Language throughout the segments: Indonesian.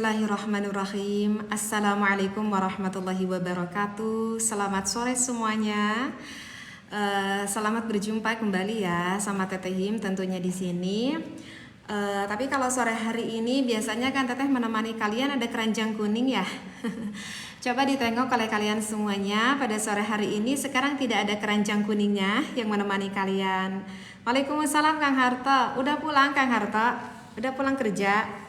Bismillahirrahmanirrahim. Assalamualaikum warahmatullahi wabarakatuh. Selamat sore semuanya. Selamat berjumpa kembali ya sama Teteh Him tentunya di sini. Tapi kalau sore hari ini biasanya kan Teteh menemani kalian ada keranjang kuning ya. Coba ditengok oleh kalian semuanya, pada sore hari ini sekarang tidak ada keranjang kuningnya yang menemani kalian. Waalaikumsalam Kang Harto. Udah pulang Kang Harto? Udah pulang kerja?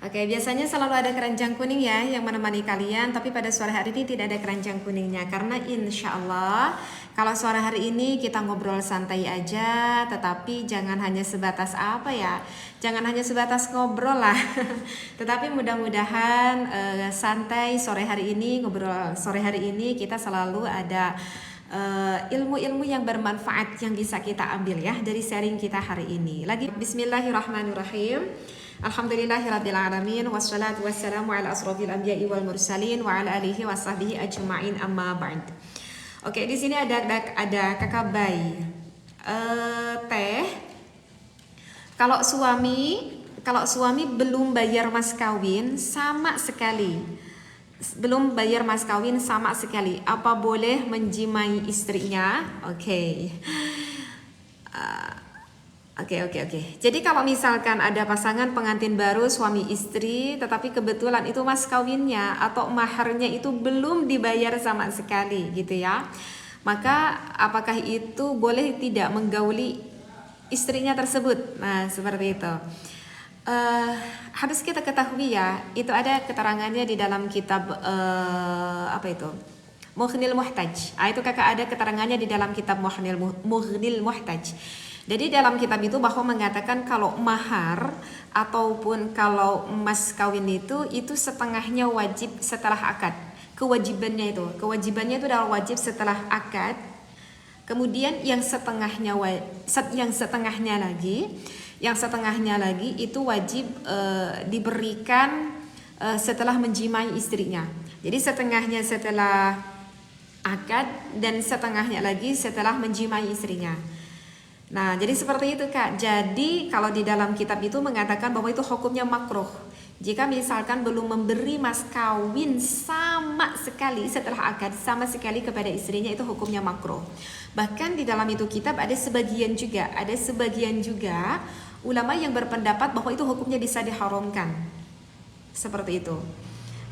Oke, biasanya selalu ada keranjang kuning ya yang menemani kalian, tapi pada sore hari ini tidak ada keranjang kuningnya karena insya Allah kalau sore hari ini kita ngobrol santai aja, tetapi jangan hanya sebatas apa ya, jangan hanya sebatas ngobrol lah, tetapi mudah-mudahan santai sore hari ini, ngobrol sore hari ini kita selalu ada ilmu-ilmu yang bermanfaat yang bisa kita ambil ya dari sharing kita hari ini. Lagi Bismillahirrahmanirrahim. Alhamdulillahirabbil alamin wassalatu wassalamu ala asrofil anbiya'i wal mursalin wa ala alihi wasahbihi ajma'in amma ba'd. Oke, di sini ada Kakak Bay. Teh, kalau suami belum bayar mas kawin sama sekali. Belum bayar mas kawin sama sekali. Apa boleh menjimai istrinya? Oke. Jadi kalau misalkan ada pasangan pengantin baru suami istri, tetapi kebetulan itu mas kawinnya atau maharnya itu belum dibayar sama sekali gitu ya, maka apakah itu boleh tidak menggauli istrinya tersebut? Nah seperti itu. Harus kita ketahui ya, itu ada keterangannya di dalam kitab Mughnil Muhtaj. Itu kakak ada keterangannya di dalam kitab Mughnil Muhtaj. Jadi dalam kitab itu bahwa mengatakan kalau mahar ataupun kalau mas kawin itu setengahnya wajib setelah akad. Kewajibannya itu adalah wajib setelah akad. Kemudian yang setengahnya lagi itu wajib diberikan setelah menjimai istrinya. Jadi setengahnya setelah akad dan setengahnya lagi setelah menjimai istrinya. Nah, jadi seperti itu Kak. Jadi kalau di dalam kitab itu mengatakan bahwa itu hukumnya makruh. Jika misalkan belum memberi mas kawin sama sekali setelah akad sama sekali kepada istrinya, itu hukumnya makruh. Bahkan di dalam itu kitab ada sebagian juga ulama yang berpendapat bahwa itu hukumnya bisa diharamkan. Seperti itu.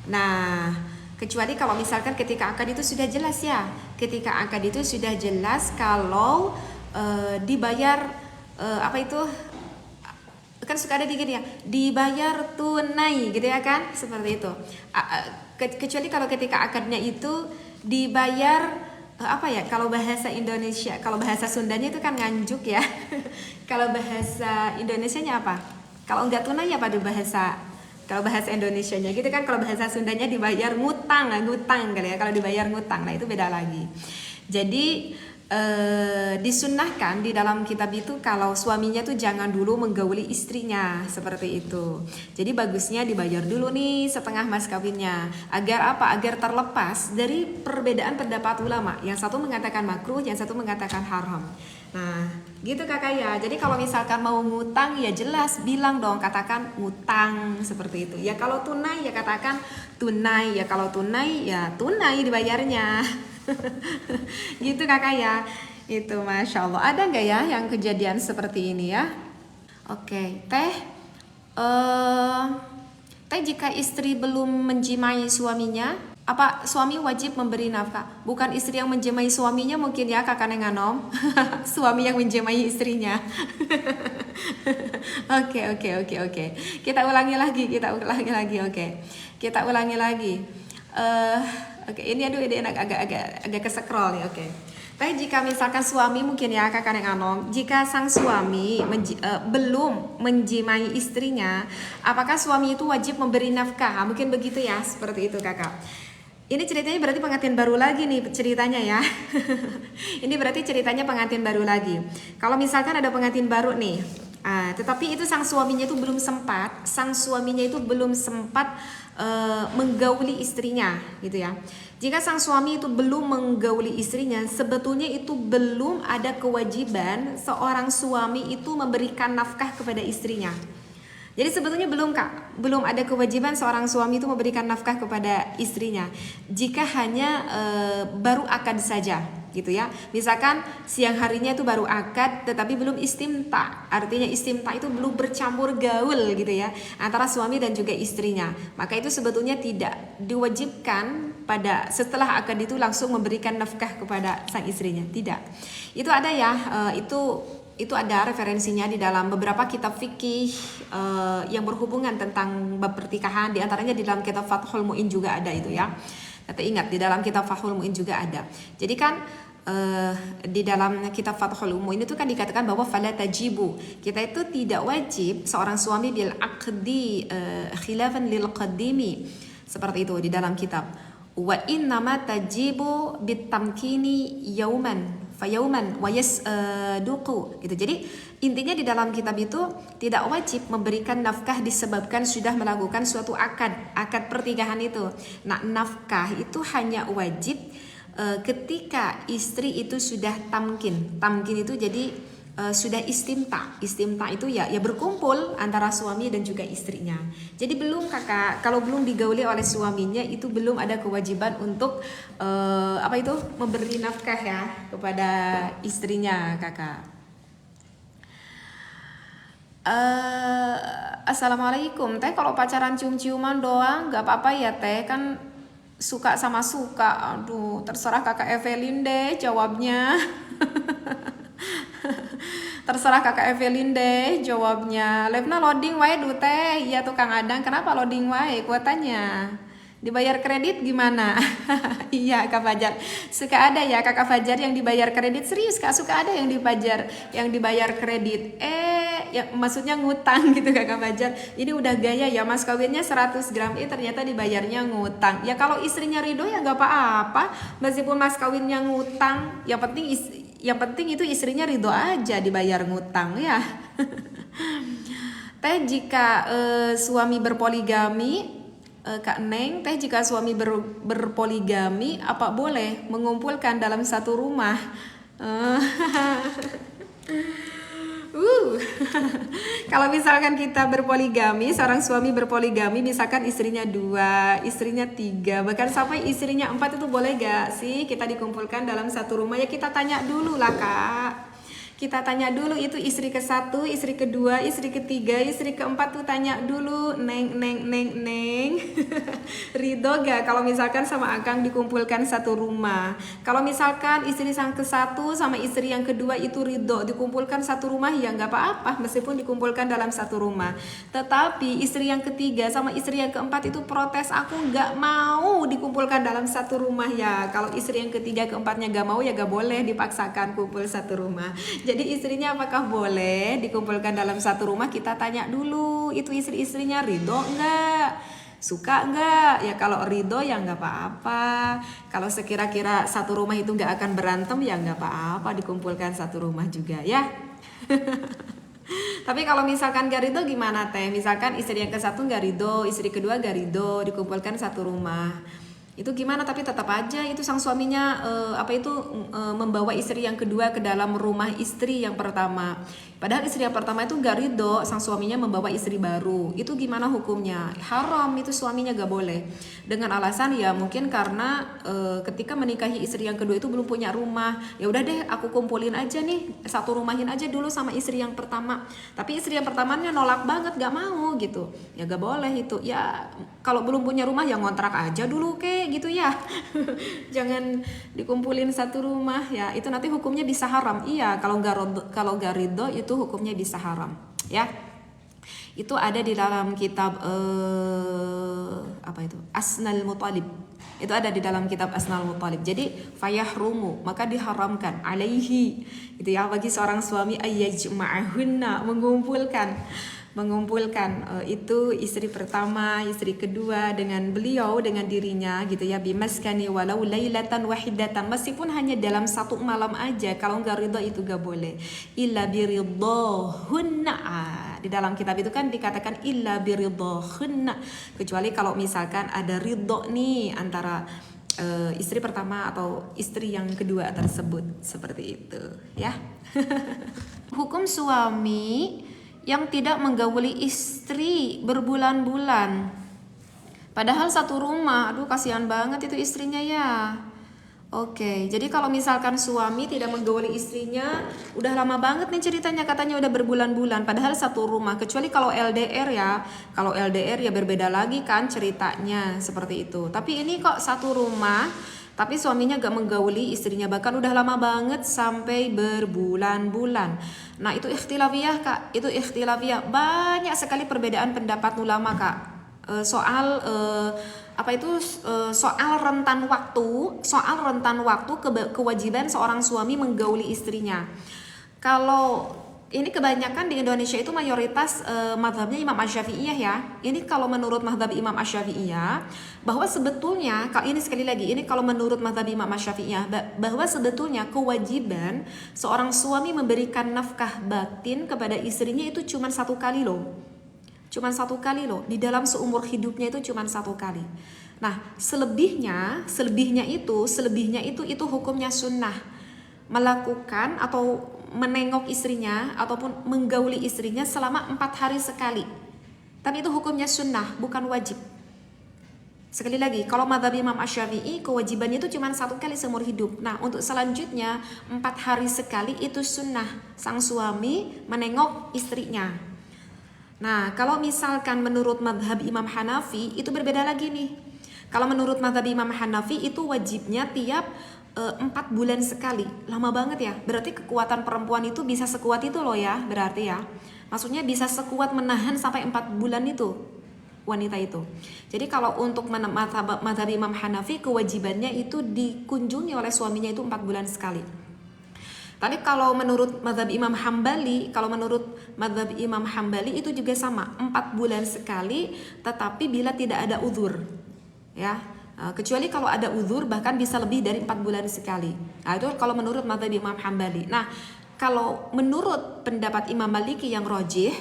Nah, kecuali kalau misalkan ketika akad itu sudah jelas ya. Ketika akad itu sudah jelas kalau dibayar kan suka ada gini ya, dibayar tunai gitu ya kan, seperti itu. Kecuali kalau ketika akadnya itu dibayar kalau bahasa Indonesia, kalau bahasa Sundanya itu kan nganjuk ya. Kalau bahasa Indonesianya apa? Kalau enggak tunai apa kalau bahasa Indonesianya gitu kan, kalau bahasa Sundanya dibayar ngutang kali ya, kalau dibayar ngutang, nah itu beda lagi. Jadi disunnahkan di dalam kitab itu kalau suaminya tuh jangan dulu menggauli istrinya seperti itu. Jadi bagusnya dibayar dulu nih setengah mas kawinnya. Agar apa? Agar terlepas dari perbedaan pendapat ulama. Yang satu mengatakan makruh, yang satu mengatakan haram. Nah, gitu Kakak ya. Jadi kalau misalkan mau ngutang ya jelas bilang dong, katakan ngutang seperti itu. Ya kalau tunai ya katakan tunai, ya kalau tunai ya tunai dibayarnya. Gitu Kakak ya. Itu Masya Allah. Ada nggak ya yang kejadian seperti ini ya? Oke, Teh jika istri belum menjimai suaminya, apa suami wajib memberi nafkah? Bukan istri yang menjimai suaminya mungkin ya Kakak Nenganom. Suami yang menjimai istrinya. Oke. Kita ulangi lagi. Oke. Kita ulangi lagi. Ini agak ke-scroll nih. Oke. Tapi jika misalkan suami mungkin ya Kakak Nenganom, jika sang suami belum menjimai istrinya, apakah suami itu wajib memberi nafkah? Mungkin begitu ya, seperti itu Kakak. Ini ceritanya berarti pengantin baru lagi nih ceritanya ya. Ini berarti ceritanya pengantin baru lagi. Kalau misalkan ada pengantin baru nih, tetapi itu sang suaminya itu belum sempat menggauli istrinya gitu ya. Jika sang suami itu belum menggauli istrinya, sebetulnya itu belum ada kewajiban seorang suami itu memberikan nafkah kepada istrinya. Jadi sebetulnya belum Kak, belum ada kewajiban seorang suami itu memberikan nafkah kepada istrinya jika hanya baru akad saja gitu ya. Misalkan siang harinya itu baru akad tetapi belum istimta. Artinya istimta itu belum bercampur gaul gitu ya antara suami dan juga istrinya. Maka itu sebetulnya tidak diwajibkan pada setelah akad itu langsung memberikan nafkah kepada sang istrinya. Tidak. Itu ada ya, itu ada referensinya di dalam beberapa kitab fikih yang berhubungan tentang bab pertikahan, di antaranya di dalam kitab Fathul Mu'in juga ada itu ya. Tapi ingat di dalam kitab Fathul Mu'in juga ada. Jadi kan di dalam kitab Fathul Mu'in itu kan dikatakan bahwa fala tajibu. Kita itu tidak wajib seorang suami bil aqdi khilafan lil qadimi. Seperti itu di dalam kitab. Wa innama tajibu bitamkini yauman fayauman wa yasduqu gitu. Jadi intinya di dalam kitab itu tidak wajib memberikan nafkah disebabkan sudah melakukan suatu akad pertikahan itu. Nah, nafkah itu hanya wajib ketika istri itu sudah tamkin. Tamkin itu jadi sudah istimta. Istimta itu ya berkumpul antara suami dan juga istrinya. Jadi belum Kakak, kalau belum digauli oleh suaminya itu belum ada kewajiban untuk memberi nafkah ya kepada istrinya Kakak. Assalamualaikum Teh, kalau pacaran cium-ciuman doang gak apa-apa ya Teh, kan suka sama suka. Aduh, terserah Kakak Evelyn deh jawabnya. Terserah Kakak Evelyn deh jawabnya. Levna loading wae du Teh. Iya tuh Kang Adang, kenapa loading wae kuotanya? Dibayar kredit gimana? Iya Kak Fajar, suka ada ya Kakak Fajar yang dibayar kredit. Serius Kak, suka ada yang dibayar kredit. Ya maksudnya ngutang gitu Kakak Fajar. Ini udah gaya ya, mas kawinnya 100 gram, ternyata dibayarnya ngutang. Ya kalau istrinya ridho ya gak apa-apa, meskipun mas kawinnya ngutang, yang penting itu istrinya ridho aja dibayar ngutang ya. Teh, jika suami berpoligami, Kak Neng, Teh, jika suami berpoligami apa boleh mengumpulkan dalam satu rumah? Kalau misalkan kita berpoligami, seorang suami berpoligami, misalkan istrinya 2, istrinya 3, bahkan sampai istrinya 4, itu boleh gak sih kita dikumpulkan dalam satu rumah? Ya kita tanya dulu lah Kak. Kita tanya dulu itu istri ke-1, istri ke-2, istri ke-3, istri ke-4 tuh tanya dulu, Neng. Ridho gak kalau misalkan sama Akang dikumpulkan satu rumah? Kalau misalkan istri yang ke-1 sama istri yang kedua itu ridho dikumpulkan satu rumah, ya gak apa-apa meskipun dikumpulkan dalam satu rumah. Tetapi istri yang ketiga sama istri yang keempat itu protes, aku gak mau dikumpulkan dalam satu rumah ya. Kalau istri yang ketiga keempatnya gak mau, ya gak boleh dipaksakan kumpul satu rumah. Jadi istrinya apakah boleh dikumpulkan dalam satu rumah? Kita tanya dulu, itu istri-istrinya ridho enggak? Suka enggak? Ya kalau ridho ya enggak apa-apa. Kalau sekira-kira satu rumah itu enggak akan berantem, ya enggak apa-apa dikumpulkan satu rumah juga ya. Tapi kalau misalkan gak ridho gimana Teh? Misalkan istri yang ke-1 gak ridho, istri kedua gak ridho, dikumpulkan satu rumah. Itu gimana? Tapi tetap aja itu sang suaminya membawa istri yang kedua ke dalam rumah istri yang pertama. Padahal istri yang pertama itu gak ridho, sang suaminya membawa istri baru. Itu gimana hukumnya? Haram, itu suaminya gak boleh. Dengan alasan ya mungkin karena ketika menikahi istri yang kedua itu belum punya rumah. Ya udah deh, aku kumpulin aja nih, satu rumahin aja dulu sama istri yang pertama. Tapi istri yang pertamanya nolak banget, gak mau gitu. Ya gak boleh itu. Ya kalau belum punya rumah ya ngontrak aja dulu kek gitu ya. Jangan dikumpulin satu rumah ya. Itu nanti hukumnya bisa haram. Iya, kalau gak ridho itu hukumnya bisa haram ya. Itu ada di dalam kitab Asnal Muttalib. Itu ada di dalam kitab Asnal Muttalib. Jadi fayahrumu, maka diharamkan alaihi itu ya bagi seorang suami ayyajma'ahunna, mengumpulkan itu istri pertama, istri kedua dengan beliau, dengan dirinya gitu ya, bimaskani walau lailatan wahidatan, meskipun hanya dalam satu malam aja. Kalau enggak ridho itu enggak boleh. Illa biridhahunna. Di dalam kitab itu kan dikatakan illa biridhahunna, kecuali kalau misalkan ada ridho nih antara istri pertama atau istri yang kedua tersebut, seperti itu ya. Hukum suami yang tidak menggauli istri berbulan-bulan. Padahal satu rumah, aduh kasihan banget itu istrinya ya. Oke, jadi kalau misalkan suami tidak menggauli istrinya, udah lama banget nih ceritanya, katanya udah berbulan-bulan, padahal satu rumah. Kecuali kalau LDR ya, kalau LDR ya berbeda lagi kan ceritanya, seperti itu. Tapi ini kok satu rumah, tapi suaminya gak menggauli istrinya, bahkan udah lama banget sampai berbulan-bulan. Nah itu ikhtilafiyah kak, itu ikhtilafiyah. Banyak sekali perbedaan pendapat ulama kak, soal soal rentan waktu kewajiban seorang suami menggauli istrinya. Kalau ini kebanyakan di Indonesia itu mayoritas mazhabnya Imam Asy-Syafi'iyah ya. Ini kalau menurut mazhab Imam Asy-Syafi'iyah, bahwa sebetulnya ini sekali lagi, ini kalau menurut mazhab Imam Asy-Syafi'iyah, bahwa sebetulnya kewajiban seorang suami memberikan nafkah batin kepada istrinya itu cuma satu kali loh. Cuman satu kali loh, di dalam seumur hidupnya itu cuman satu kali. Nah, selebihnya itu hukumnya sunnah. Melakukan atau menengok istrinya ataupun menggauli istrinya selama 4 hari sekali. Tapi itu hukumnya sunnah, bukan wajib. Sekali lagi, kalau mazhab Imam Asy-Syafi'i kewajibannya itu cuma satu kali seumur hidup. Nah, untuk selanjutnya 4 hari sekali itu sunnah, sang suami menengok istrinya. Nah, kalau misalkan menurut mazhab Imam Hanafi itu berbeda lagi nih. Kalau menurut mazhab Imam Hanafi itu wajibnya tiap 4 bulan sekali. Lama banget ya. Berarti kekuatan perempuan itu bisa sekuat itu loh ya, berarti ya. Maksudnya bisa sekuat menahan sampai 4 bulan itu wanita itu. Jadi kalau untuk mazhab Imam Hanafi kewajibannya itu dikunjungi oleh suaminya itu 4 bulan sekali. Tapi kalau menurut mazhab Imam Hambali, itu juga sama, 4 bulan sekali, tetapi bila tidak ada uzur, ya. Kecuali kalau ada uzur bahkan bisa lebih dari 4 bulan sekali. Nah, itu kalau menurut mazhab Imam Hambali. Nah, kalau menurut pendapat Imam Maliki yang rajih,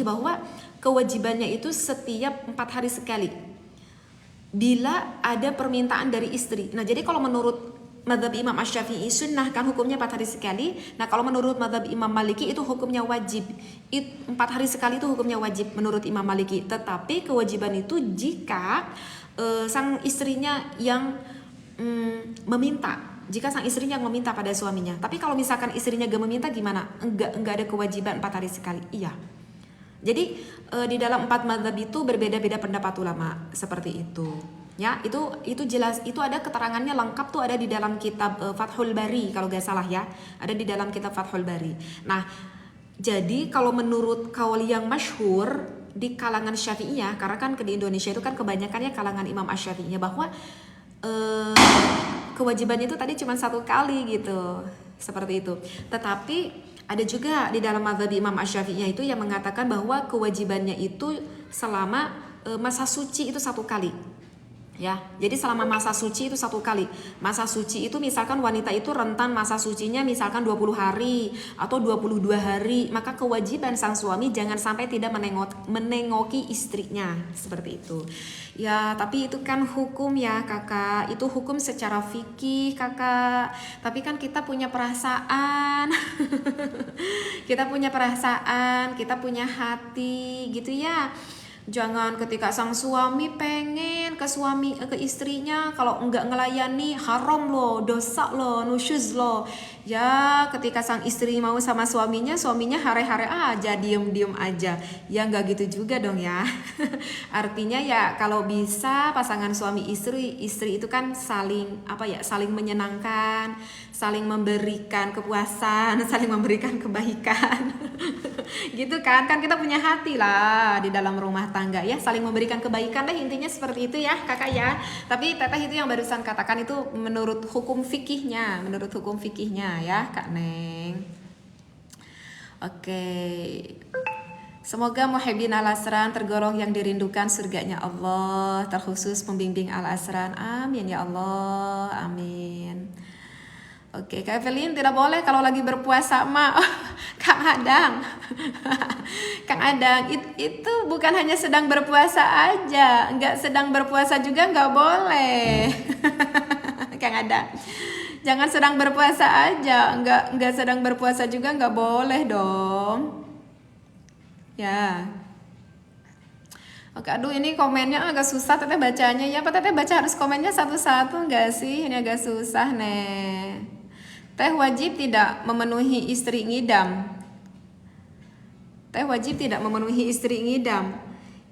bahwa kewajibannya itu setiap 4 hari sekali. Bila ada permintaan dari istri. Nah, jadi kalau menurut mazhab Imam Asy-Syafi'i sunnah kan hukumnya 4 hari sekali. Nah, kalau menurut mazhab Imam Maliki itu hukumnya wajib. 4 hari sekali itu hukumnya wajib menurut Imam Maliki. Tetapi kewajiban itu jika sang istrinya yang meminta. Jika sang istrinya yang meminta pada suaminya. Tapi kalau misalkan istrinya gak meminta gimana? Enggak ada kewajiban 4 hari sekali. Iya. Jadi di dalam 4 mazhab itu berbeda-beda pendapat ulama seperti itu. Ya, itu jelas, itu ada keterangannya lengkap tuh, ada di dalam kitab Fathul Bari kalau gak salah ya. Ada di dalam kitab Fathul Bari. Nah, jadi kalau menurut kaul yang masyhur di kalangan Syafi'iyah, karena kan di Indonesia itu kan kebanyakannya kalangan Imam Asy-Syafi'iyah, bahwa kewajibannya itu tadi cuma 1 kali gitu. Seperti itu. Tetapi ada juga di dalam mazhab Imam Asy-Syafi'iyah itu yang mengatakan bahwa kewajibannya itu selama masa suci itu 1 kali. Ya, jadi selama masa suci itu 1 kali. Masa suci itu misalkan wanita itu rentan masa sucinya misalkan 20 hari atau 22 hari, maka kewajiban sang suami jangan sampai tidak menengoki istrinya, seperti itu. Ya, tapi itu kan hukum ya kakak, itu hukum secara fikih kakak. Tapi kan kita punya perasaan, kita punya punya hati gitu ya. Jangan ketika sang suami pengen ke istrinya, kalau enggak ngelayani haram loh, dosa loh, nusyuz loh. Ya ketika sang istri mau sama suaminya hare-hare aja, diem aja. Ya enggak gitu juga dong ya. Artinya ya kalau bisa pasangan suami istri itu kan saling menyenangkan, saling memberikan kepuasan, saling memberikan kebaikan. Gitu kan kita punya hati lah di dalam rumah tangga ya, saling memberikan kebaikan deh, intinya seperti itu ya kakak ya. Tapi teteh itu yang barusan katakan itu menurut hukum fikihnya ya Kak Neng. Oke. Semoga muhibbin al-asran tergolong yang dirindukan surganya Allah, terkhusus pembimbing al-asran. Amin ya Allah, amin. Oke, Kak Evelyn, tidak boleh kalau lagi berpuasa Kang Adang. Kang Adang, itu bukan hanya sedang berpuasa aja, enggak sedang berpuasa juga enggak boleh. Kang Adang. Jangan sedang berpuasa aja, nggak sedang berpuasa juga nggak boleh dong. Ya. Oke, aduh ini komennya agak susah teteh bacanya ya. Apa teteh baca harus komennya satu-satu nggak sih? Ini agak susah nih. Teh wajib tidak memenuhi istri ngidam. Teh wajib tidak memenuhi istri ngidam.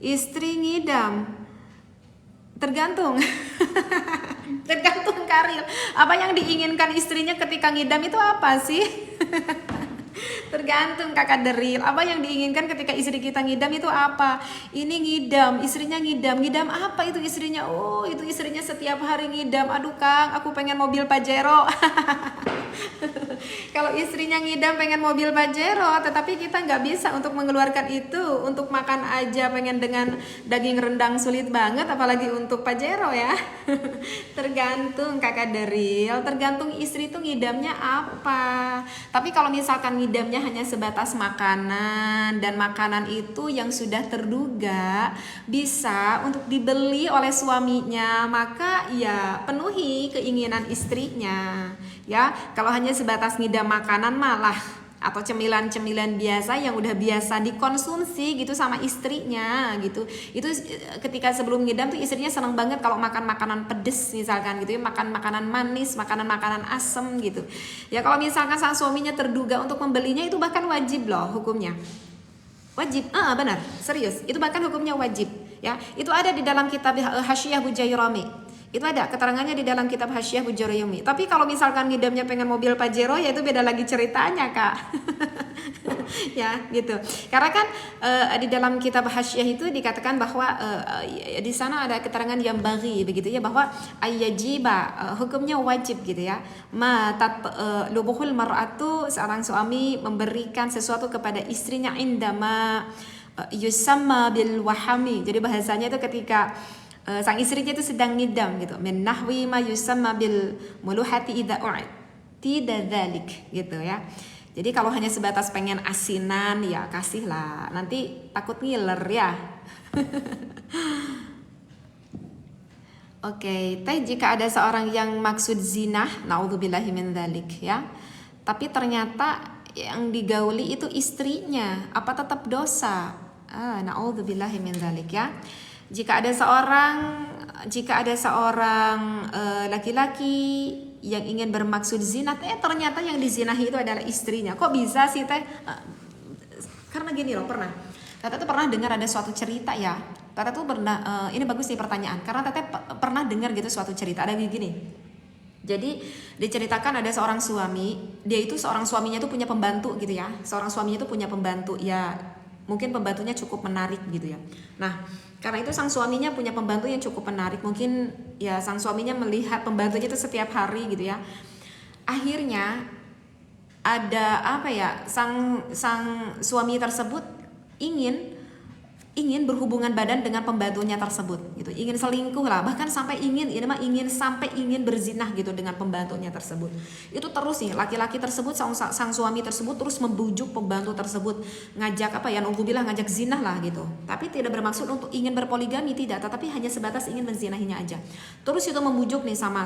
Istri ngidam tergantung. Tergantung karir. Apa yang diinginkan istrinya ketika ngidam itu apa sih? Tergantung kakak Deril. Apa yang diinginkan ketika istri kita ngidam itu apa? Ini ngidam, istrinya ngidam. Ngidam apa itu istrinya? Oh, itu istrinya setiap hari ngidam. Aduh Kang, aku pengen mobil Pajero. Kalau istrinya ngidam pengen mobil Pajero, tetapi kita nggak bisa untuk mengeluarkan itu. Untuk makan aja pengen dengan daging rendang sulit banget, apalagi untuk Pajero ya. Tergantung kakak Deril, tergantung istri itu ngidamnya apa. Tapi kalau misalkan ngidamnya hanya sebatas makanan, dan makanan itu yang sudah terduga bisa untuk dibeli oleh suaminya, maka ya penuhi keinginan istrinya. Ya, kalau hanya sebatas ngidam makanan malah atau cemilan-cemilan biasa yang udah biasa dikonsumsi gitu sama istrinya gitu. Itu ketika sebelum ngidam tuh istrinya senang banget kalau makan makanan pedes misalkan gitu ya, makan makanan manis, makanan-makanan asem gitu. Ya kalau misalkan sang suaminya terduga untuk membelinya itu bahkan wajib loh hukumnya. Wajib, benar, serius. Itu bahkan hukumnya wajib ya. Itu ada di dalam kitab Hasyiah Bujairami. Itu ada keterangannya di dalam kitab Hasyiah Bujairami. Tapi kalau misalkan ngidamnya pengen mobil Pajero ya itu beda lagi ceritanya, Kak. Ya, gitu. Karena kan di dalam kitab Hasyiah itu dikatakan bahwa di sana ada keterangan yang bagi begitu ya, bahwa ayyajiba hukumnya wajib gitu ya. Lubuhul mar'atu, seorang suami memberikan sesuatu kepada istrinya indama yusamma bil wahami. Jadi bahasanya itu ketika sang istrinya itu sedang ngidam gitu, min nahwi ma yusamma bil muluhati idza u'id tidak dzalik gitu ya. Jadi kalau hanya sebatas pengen asinan ya kasihlah, nanti takut ngiler ya. Oke, teh jika ada seorang yang maksud zina, naudzubillahi min dzalik ya, tapi ternyata yang digauli itu istrinya, apa tetap dosa? Naudzubillahi min dzalik ya. Jika ada seorang laki-laki yang ingin bermaksud zina, ternyata yang dizinahi itu adalah istrinya. Kok bisa sih teh? Karena gini loh, Tete tuh pernah dengar ada suatu cerita ya. Tete tuh pernah, ini bagus nih pertanyaan, karena Tete pernah dengar gitu suatu cerita. Ada gini. Jadi diceritakan ada seorang suami, dia itu seorang suaminya tuh punya pembantu gitu ya. Seorang suaminya tuh punya pembantu ya. Mungkin pembantunya cukup menarik gitu ya. Nah, karena itu sang suaminya punya pembantu yang cukup menarik. Mungkin ya sang suaminya melihat pembantunya itu setiap hari gitu ya. Akhirnya ada sang suami tersebut ingin berhubungan badan dengan pembantunya tersebut gitu, ingin selingkuh lah, bahkan sampai ingin berzinah gitu dengan pembantunya tersebut. Itu terus nih laki-laki tersebut, sang suami tersebut terus membujuk pembantu tersebut, ngajak ngajak zinah lah gitu, tapi tidak bermaksud untuk ingin berpoligami, tidak, tetapi hanya sebatas ingin menzinahinya aja. Terus itu membujuk nih sama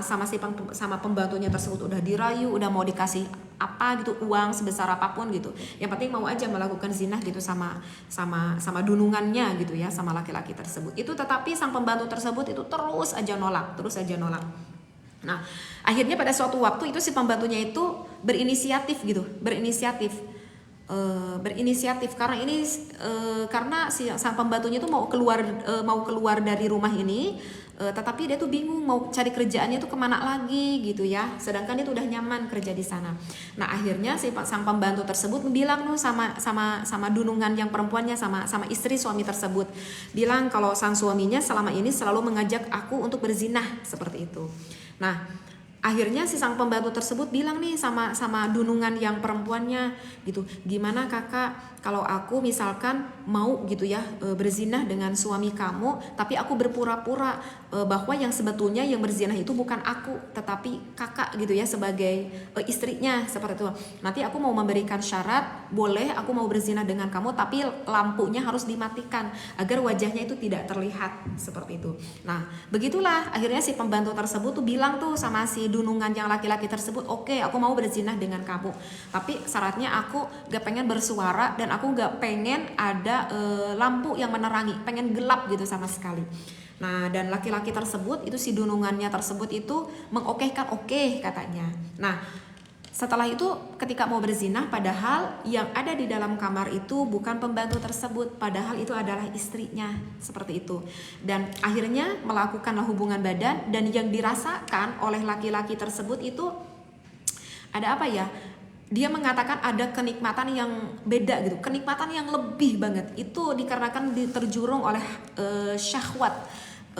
pembantunya tersebut, udah dirayu, udah mau dikasih apa gitu, uang sebesar apapun gitu, yang penting mau aja melakukan zinah gitu sama dunungannya gitu ya, sama laki-laki tersebut itu. Tetapi sang pembantu tersebut itu terus aja nolak. Nah, akhirnya pada suatu waktu itu si pembantunya itu berinisiatif karena si sang pembantunya itu mau keluar dari rumah ini, tetapi dia tuh bingung mau cari kerjaannya tuh kemana lagi gitu ya, sedangkan dia tuh udah nyaman kerja di sana. Nah, akhirnya si sang pembantu tersebut bilang tuh sama dunungan yang perempuannya, sama istri suami tersebut, bilang kalau sang suaminya selama ini selalu mengajak aku untuk berzinah seperti itu. Nah, akhirnya si sang pembantu tersebut bilang nih sama dunungan yang perempuannya gitu, gimana kakak kalau aku misalkan mau gitu ya berzinah dengan suami kamu, tapi aku berpura-pura bahwa yang sebetulnya yang berzinah itu bukan aku tetapi kakak gitu ya, sebagai istrinya seperti itu. Nanti aku mau memberikan syarat, boleh aku mau berzinah dengan kamu tapi lampunya harus dimatikan agar wajahnya itu tidak terlihat seperti itu. Nah, begitulah akhirnya si pembantu tersebut tuh bilang tuh sama si dunungan yang laki-laki tersebut, oke, aku mau berzinah dengan kamu, tapi syaratnya aku gak pengen bersuara dan aku gak pengen ada lampu yang menerangi, pengen gelap gitu sama sekali. Nah, dan laki-laki tersebut itu si dunungannya tersebut itu mengokehkan, oke katanya. Nah, setelah itu ketika mau berzinah, padahal yang ada di dalam kamar itu bukan pembantu tersebut, padahal itu adalah istrinya, seperti itu. Dan akhirnya melakukanlah hubungan badan, dan yang dirasakan oleh laki-laki tersebut itu ada apa ya? Dia mengatakan ada kenikmatan yang beda gitu, kenikmatan yang lebih banget. Itu dikarenakan terjurung oleh syahwat,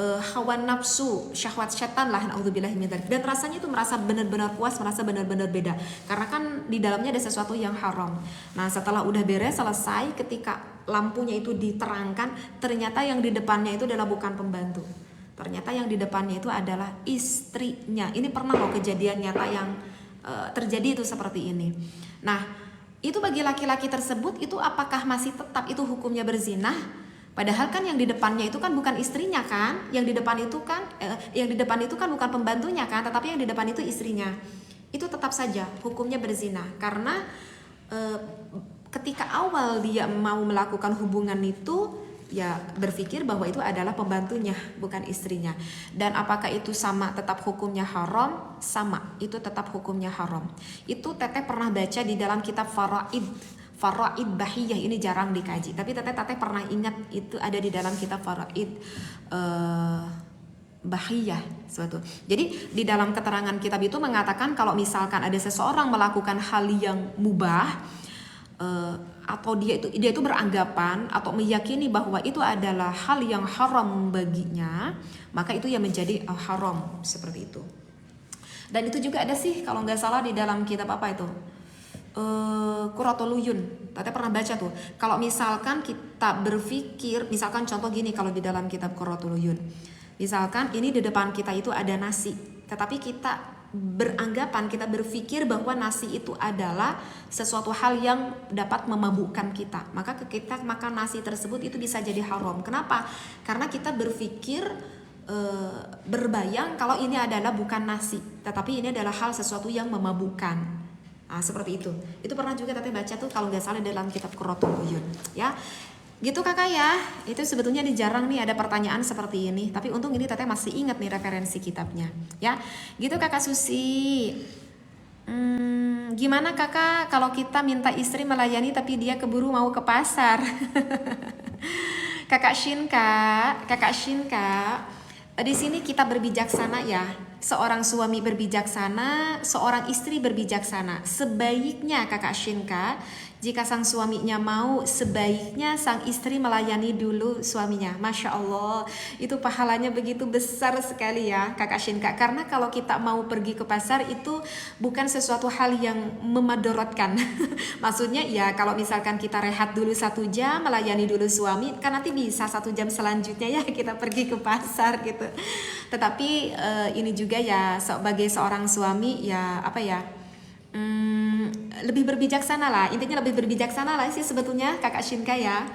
hawa nafsu, syahwat setan lah, naudzubillah min dzalik. Dan rasanya itu merasa benar-benar puas, merasa benar-benar beda, karena kan di dalamnya ada sesuatu yang haram. Nah, setelah udah beres, selesai, ketika lampunya itu diterangkan, ternyata yang di depannya itu adalah bukan pembantu, ternyata yang di depannya itu adalah istrinya. Ini pernah loh kejadian nyata yang terjadi itu seperti ini. Nah, itu bagi laki-laki tersebut itu apakah masih tetap itu hukumnya berzinah? Padahal kan yang di depannya itu kan bukan istrinya kan, yang di depan itu kan bukan pembantunya kan, tetapi yang di depan itu istrinya. Itu tetap saja hukumnya berzina, karena ketika awal dia mau melakukan hubungan itu ya berpikir bahwa itu adalah pembantunya, bukan istrinya. Dan apakah itu sama tetap hukumnya haram? Sama, itu tetap hukumnya haram. Itu Teteh pernah baca di dalam kitab Faraid Bahiyah, ini jarang dikaji, tapi teteh pernah ingat itu ada di dalam kitab Faraid Bahiyah suatu. Jadi di dalam keterangan kitab itu mengatakan kalau misalkan ada seseorang melakukan hal yang mubah, atau dia itu beranggapan atau meyakini bahwa itu adalah hal yang haram baginya, maka itu yang menjadi haram, seperti itu. Dan itu juga ada sih kalau nggak salah di dalam kitab apa itu, Qurratul Uyun. Teteh pernah baca tuh, kalau misalkan kita berpikir, misalkan contoh gini, kalau di dalam kitab Qurratul Uyun, misalkan ini di depan kita itu ada nasi, tetapi kita beranggapan, kita berpikir bahwa nasi itu adalah sesuatu hal yang dapat memabukkan kita, maka kita makan nasi tersebut itu bisa jadi haram. Kenapa? Karena kita berpikir, berbayang kalau ini adalah bukan nasi, tetapi ini adalah hal sesuatu yang memabukkan. Nah, seperti itu. Itu pernah juga Teteh baca tuh kalau nggak salah dalam kitab Qurratul Uyun, ya. Gitu Kakak ya. Itu sebetulnya jarang nih ada pertanyaan seperti ini, tapi untung ini Teteh masih ingat nih referensi kitabnya, ya. Gitu Kakak Susi. Gimana Kakak kalau kita minta istri melayani tapi dia keburu mau ke pasar? Kakak Shinka, di sini kita berbijaksana ya. Seorang suami berbijaksana, seorang istri berbijaksana. Sebaiknya Kakak Shinka, jika sang suaminya mau, sebaiknya sang istri melayani dulu suaminya. Masya Allah, itu pahalanya begitu besar sekali ya Kakak Shinka. Karena kalau kita mau pergi ke pasar itu bukan sesuatu hal yang memadorotkan. Maksudnya ya kalau misalkan kita rehat dulu 1 jam, melayani dulu suami, kan nanti bisa 1 jam selanjutnya ya kita pergi ke pasar gitu. Tetapi ini juga ya sebagai seorang suami ya apa ya, lebih berbijaksana lah, intinya lebih berbijaksana lah sih sebetulnya Kakak Shinka ya.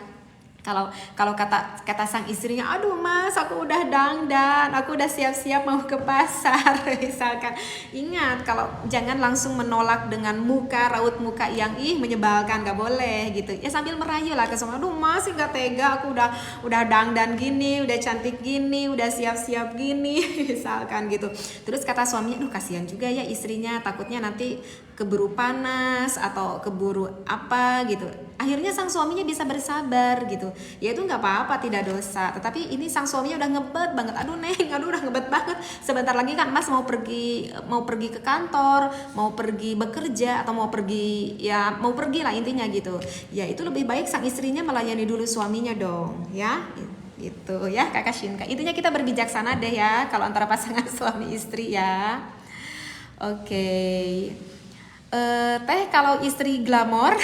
Kalau kata sang istrinya, aduh mas aku udah dandan, aku udah siap-siap mau ke pasar misalkan, ingat kalau jangan langsung menolak dengan raut muka yang menyebalkan, gak boleh gitu ya, sambil merayu lah ke suami, aduh mas gak tega, aku udah dandan gini, udah cantik gini, udah siap-siap gini misalkan gitu. Terus kata suaminya, aduh kasihan juga ya istrinya, takutnya nanti keburu panas atau keburu apa gitu. Akhirnya sang suaminya bisa bersabar gitu. Ya itu nggak apa-apa, tidak dosa. Tetapi ini sang suaminya udah ngebet banget. Aduh Neng, udah ngebet banget. Sebentar lagi kan Mas mau pergi ke kantor, mau pergi bekerja atau mau pergi lah intinya gitu. Ya itu lebih baik sang istrinya melayani dulu suaminya dong, ya. Gitu ya Kakak Shinka. Intinya kita berbijaksana deh ya kalau antara pasangan suami istri ya. Oke. Teh kalau istri glamor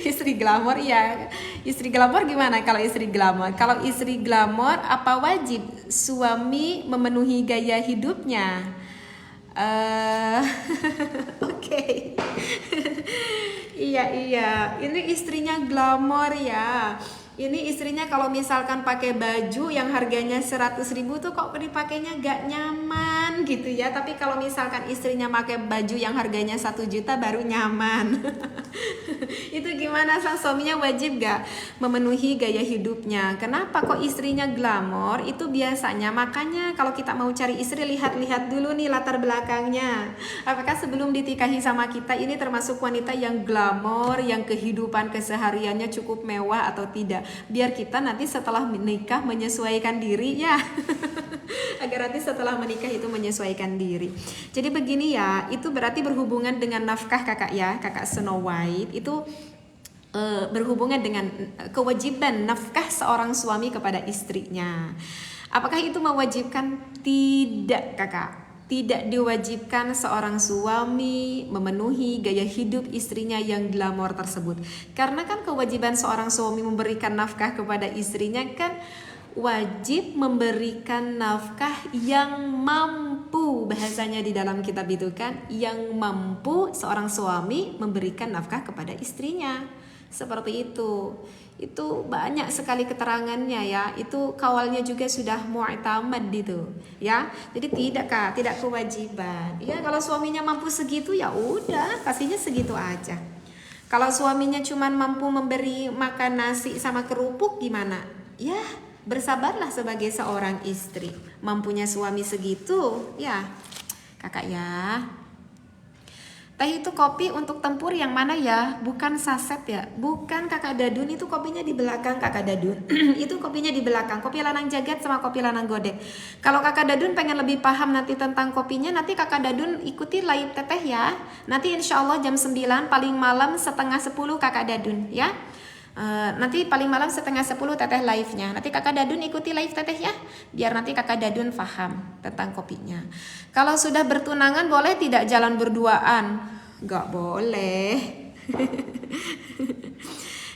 istri glamor ya, istri glamor gimana kalau istri glamor? Kalau istri glamor apa wajib suami memenuhi gaya hidupnya? Oke. Iya ini istrinya glamor ya. Ini istrinya kalau misalkan pakai baju yang harganya 100.000 tuh kok dipakainya gak nyaman gitu ya. Tapi kalau misalkan istrinya pakai baju yang harganya 1 juta baru nyaman. Itu gimana, sang suaminya wajib gak memenuhi gaya hidupnya? Kenapa kok istrinya glamor? Itu biasanya, makanya kalau kita mau cari istri, lihat-lihat dulu nih latar belakangnya. Apakah sebelum ditikahi sama kita ini termasuk wanita yang glamor, yang kehidupan kesehariannya cukup mewah atau tidak? Biar kita nanti setelah menikah menyesuaikan diri ya. Agar nanti setelah menikah itu menyesuaikan diri. Jadi begini ya, itu berarti berhubungan dengan nafkah kakak ya, kakak Snow White itu berhubungan dengan kewajiban nafkah seorang suami kepada istrinya. Apakah itu mewajibkan? Tidak kakak. Tidak diwajibkan seorang suami memenuhi gaya hidup istrinya yang glamor tersebut. Karena kan kewajiban seorang suami memberikan nafkah kepada istrinya kan wajib memberikan nafkah yang mampu, bahasanya di dalam kitab itu kan, yang mampu seorang suami memberikan nafkah kepada istrinya. Seperti itu banyak sekali keterangannya ya. Itu kawalnya juga sudah mu'tamad gitu ya. Jadi tidak kewajiban ya. Kalau suaminya mampu segitu ya udah, kasihnya segitu aja. Kalau suaminya cuman mampu memberi makan nasi sama kerupuk gimana ya, bersabarlah sebagai seorang istri. Mampunya suami segitu ya kakak ya. Teh itu kopi untuk tempur yang mana ya? Bukan saset ya? Bukan kakak Dadun, itu kopinya di belakang kakak Dadun. Itu kopinya di belakang, kopi Lanang Jagat sama kopi Lanang Godek. Kalau kakak Dadun pengen lebih paham nanti tentang kopinya, nanti kakak Dadun ikuti live teteh ya. Nanti insya Allah jam 9, paling malam setengah 10 kakak Dadun ya. Nanti paling malam setengah 10 teteh live-nya. Nanti kakak Dadun ikuti live teteh ya, biar nanti kakak Dadun paham tentang kopinya. Kalau sudah bertunangan boleh tidak jalan berduaan? Gak boleh.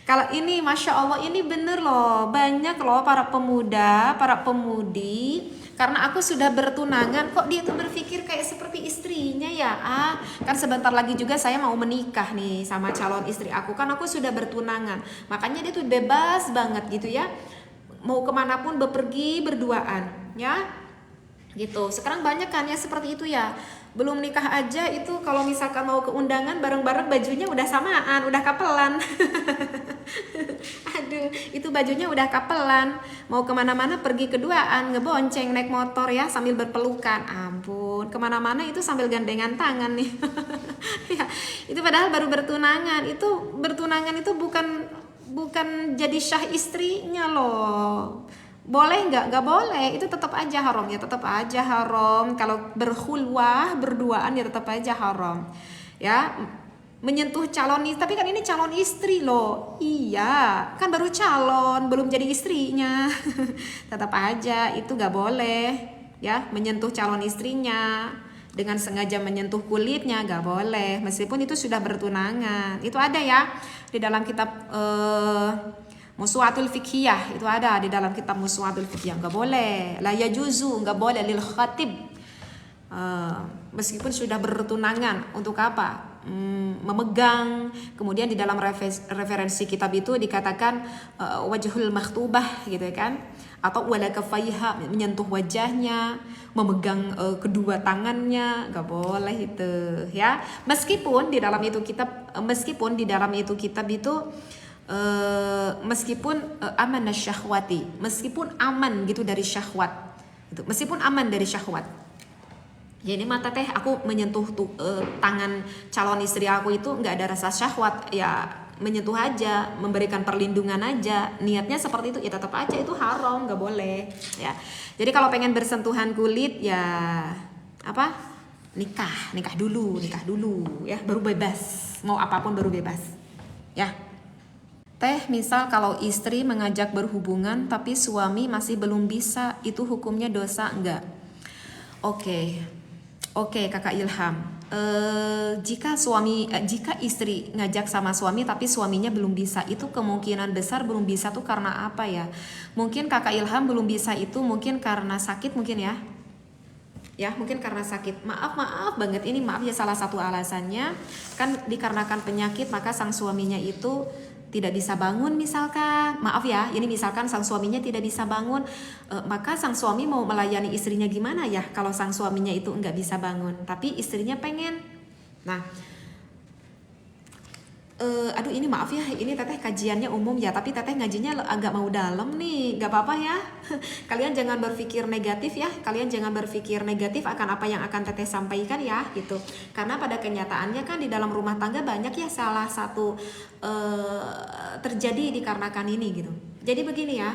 Kalau ini Masya Allah, ini bener loh, banyak loh para pemuda, para pemudi, karena aku sudah bertunangan kok dia tuh berpikir kayak seperti istrinya ya. Kan sebentar lagi juga saya mau menikah nih sama calon istri aku, kan aku sudah bertunangan, makanya dia tuh bebas banget gitu ya, mau kemanapun bepergi berduaan ya gitu. Sekarang banyak kan ya seperti itu ya. Belum nikah aja itu kalau misalkan mau ke undangan bareng-bareng bajunya udah samaan, udah kapelan. Aduh, itu bajunya udah kapelan. Mau kemana-mana pergi keduaan, ngebonceng naik motor ya sambil berpelukan. Ampun, kemana-mana itu sambil gandengan tangan nih. Ya, itu padahal baru bertunangan. Itu bertunangan itu bukan jadi syah istrinya loh. Boleh nggak? Nggak boleh. Itu tetap aja haram ya, tetap aja haram. Kalau berkhulwah berduaan ya tetap aja haram. Ya, menyentuh calon istri, tapi kan ini calon istri loh. Iya, kan baru calon, belum jadi istrinya. Tetap aja itu nggak boleh. Ya, menyentuh calon istrinya dengan sengaja menyentuh kulitnya nggak boleh. Meskipun itu sudah bertunangan. Itu ada ya di dalam kitab Muswatul Fiqhiyah, itu ada di dalam kitab Muswatul Fiqhiyah. Nggak boleh, la yajuzu, nggak boleh lil khatib, meskipun sudah bertunangan. Untuk apa? Memegang. Kemudian di dalam referensi kitab itu dikatakan wajhul makhtubah gitu kan, atau wala kafaiha, menyentuh wajahnya, memegang kedua tangannya, nggak boleh itu ya. Meskipun di dalam itu kitab itu meskipun aman syahwati, meskipun aman gitu dari syahwat, gitu. Meskipun aman dari syahwat. Jadi mata teh aku menyentuh tangan calon istri aku itu nggak ada rasa syahwat ya, menyentuh aja, memberikan perlindungan aja, niatnya seperti itu ya, tetap aja itu haram, nggak boleh ya. Jadi kalau pengen bersentuhan kulit ya apa, nikah dulu ya, baru bebas, mau apapun baru bebas ya. Teh, misal kalau istri mengajak berhubungan tapi suami masih belum bisa, itu hukumnya dosa enggak? Oke, kakak Ilham. Jika istri ngajak sama suami tapi suaminya belum bisa, itu kemungkinan besar belum bisa tuh karena apa ya? Mungkin kakak Ilham belum bisa itu mungkin karena sakit mungkin ya. Ya, mungkin karena sakit. Maaf banget, ini maaf ya, salah satu alasannya kan dikarenakan penyakit, maka sang suaminya itu tidak bisa bangun misalkan, maaf ya, ini misalkan sang suaminya tidak bisa bangun, maka sang suami mau melayani istrinya gimana ya kalau sang suaminya itu nggak bisa bangun, tapi istrinya pengen. Nah, aduh ini maaf ya, ini teteh kajiannya umum ya, tapi teteh ngajinya agak mau dalam nih, gak apa-apa ya. Kalian jangan berpikir negatif ya, kalian jangan berpikir negatif akan apa yang akan teteh sampaikan ya gitu. Karena pada kenyataannya kan di dalam rumah tangga banyak ya salah satu terjadi dikarenakan ini gitu. Jadi begini ya,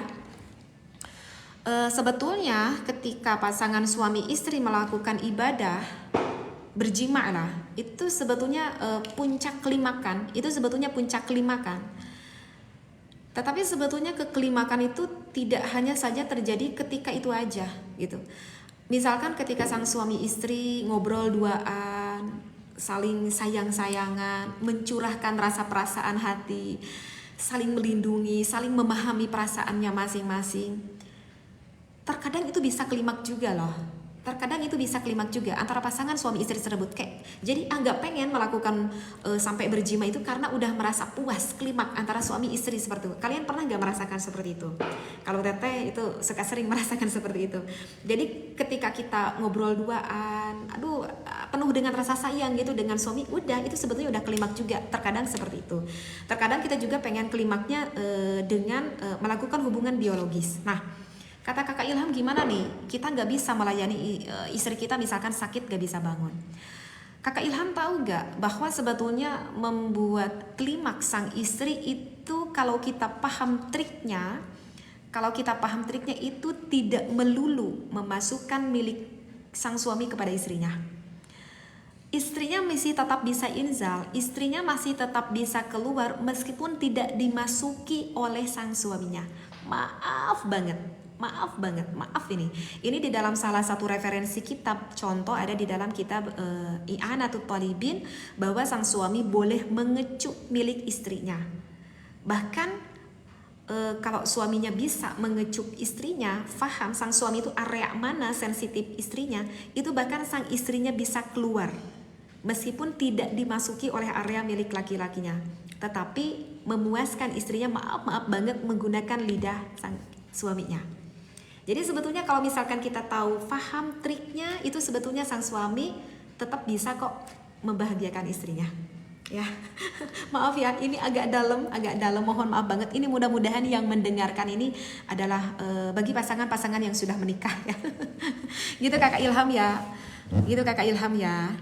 sebetulnya ketika pasangan suami istri melakukan ibadah berjima lah, itu sebetulnya puncak klimakan, itu sebetulnya puncak klimakan. Tetapi sebetulnya keklimakan itu tidak hanya saja terjadi ketika itu aja gitu. Misalkan ketika sang suami istri ngobrol duaan, saling sayang-sayangan, mencurahkan rasa perasaan hati, saling melindungi, saling memahami perasaannya masing-masing. Terkadang itu bisa klimak juga loh. Terkadang itu bisa klimak juga antara pasangan suami istri tersebut, kayak jadi anggap pengen melakukan sampai berjima itu karena udah merasa puas, klimak antara suami istri seperti itu. Kalian pernah nggak merasakan seperti itu? Kalau teteh itu suka sering merasakan seperti itu. Jadi ketika kita ngobrol duaan, aduh penuh dengan rasa sayang gitu dengan suami, udah itu sebetulnya udah klimak juga. Terkadang seperti itu. Terkadang kita juga pengen klimaknya dengan melakukan hubungan biologis. Nah, kata kakak Ilham gimana nih? Kita nggak bisa melayani istri kita misalkan sakit gak bisa bangun. Kakak Ilham tahu nggak bahwa sebetulnya membuat klimaks sang istri itu kalau kita paham triknya, itu tidak melulu memasukkan milik sang suami kepada istrinya. Istrinya masih tetap bisa inzal, istrinya masih tetap bisa keluar meskipun tidak dimasuki oleh sang suaminya. Maaf banget ini di dalam salah satu referensi kitab, contoh ada di dalam kitab I'anatul Talibin, bahwa sang suami boleh mengecup milik istrinya. Bahkan kalau suaminya bisa mengecup istrinya, faham sang suami itu area mana sensitif istrinya, itu bahkan sang istrinya bisa keluar meskipun tidak dimasuki oleh area milik laki-lakinya, tetapi memuaskan istrinya, maaf banget, menggunakan lidah sang suaminya. Jadi sebetulnya kalau misalkan kita tahu paham triknya, itu sebetulnya sang suami tetap bisa kok membahagiakan istrinya. Ya, maaf ya, ini agak dalam, mohon maaf banget. Ini mudah-mudahan yang mendengarkan ini adalah bagi pasangan-pasangan yang sudah menikah ya. Gitu kakak Ilham ya.